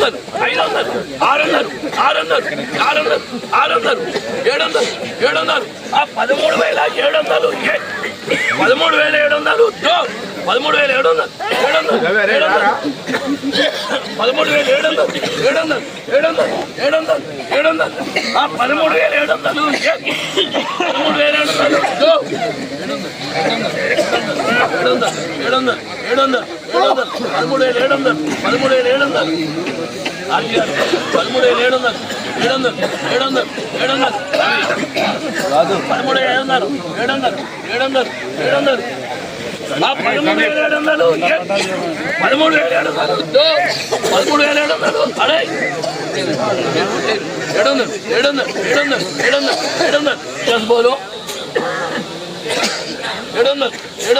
500 600 600 600 600 700 700 ఆ 13,700 13,700 13,700 ఆ 700 बोलो 700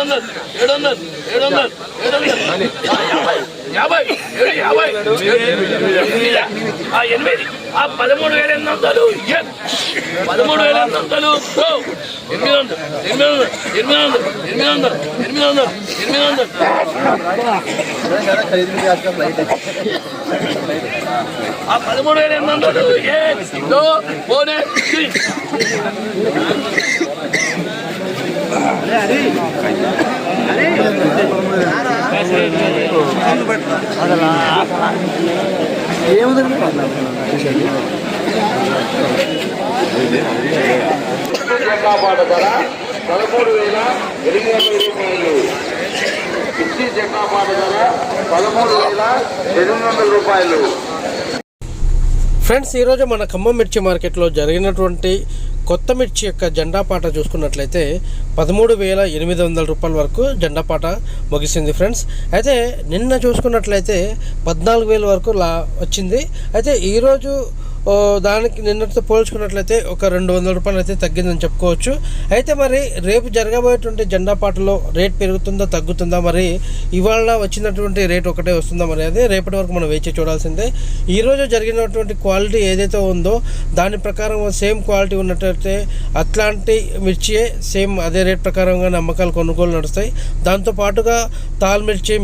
జెండాపాట ధర 13,800 రూపాయలు. మిర్చి జెండాపాట ధర 13,800 రూపాయలు. ఫ్రెండ్స్, ఈరోజు మన ఖమ్మం మిర్చి మార్కెట్లో జరిగినటువంటి కొత్త మిర్చి యొక్క జెండాపాట చూసుకున్నట్లయితే 13,800 రూపాయల వరకు జెండాపాట ముగిసింది ఫ్రెండ్స్. అయితే నిన్న చూసుకున్నట్లయితే 14,000 వరకు వచ్చింది. అయితే ఈరోజు దానికి నిన్నటితో పోల్చుకున్నట్లయితే ఒక 200 రూపాయలు అయితే తగ్గిందని చెప్పుకోవచ్చు. అయితే మరి రేపు జరగబోయేటువంటి జెండాపాటలో రేట్ పెరుగుతుందా తగ్గుతుందా, మరి ఇవాళ వచ్చినటువంటి రేట్ ఒకటే వస్తుందా, మరి అదే రేపటి వరకు మనం వేచి చూడాల్సిందే. ఈరోజు జరిగినటువంటి క్వాలిటీ ఏదైతే ఉందో దాని ప్రకారం సేమ్ క్వాలిటీ ఉన్నట్లయితే అట్లాంటి మిర్చియే సేమ్ అదే రేట్ ప్రకారంగా అమ్మకాలు కొనుగోలు నడుస్తాయి. దాంతోపాటుగా తాల్ మిర్చి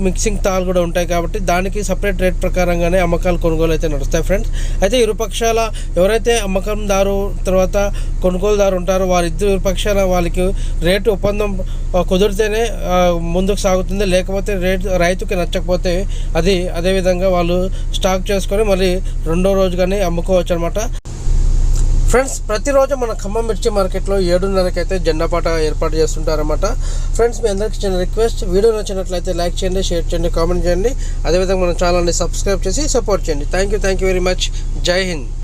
మిక్సింగ్ తాల్ కూడా ఉంటాయి కాబట్టి దానికి సపరేట్ రేట్ ప్రకారంగానే అమ్మకాలు కొనుగోలు అయితే నడుస్తాయి ఫ్రెండ్స్. అయితే ఇరు పక్షాల ఎవరైతే అమ్మకందారు తర్వాత కొనుగోలుదారు ఉంటారో వారిద్దరు పక్షాల వాళ్ళకి రేటు ఒప్పందం కుదిరితేనే ముందుకు సాగుతుంది. లేకపోతే రైతుకి నచ్చకపోతే అది అదేవిధంగా వాళ్ళు స్టాక్ చేసుకొని మళ్ళీ రెండో రోజు కానీ అమ్ముకోవచ్చు అనమాట. ఫ్రెండ్స్, ప్రతిరోజు మన ఖమ్మం మిర్చి మార్కెట్లో 7:30కి అయితే జెండాపాట ఏర్పాటు చేస్తుంటారన్నమాట. ఫ్రెండ్స్, మీ అందరికీ చిన్న రిక్వెస్ట్, వీడియో నచ్చినట్లయితే లైక్ చేయండి, షేర్ చేయండి, కామెంట్ చేయండి. అదేవిధంగా మన ఛానల్ని సబ్స్క్రైబ్ చేసి సపోర్ట్ చేయండి. Thank you very much. జై హింద్.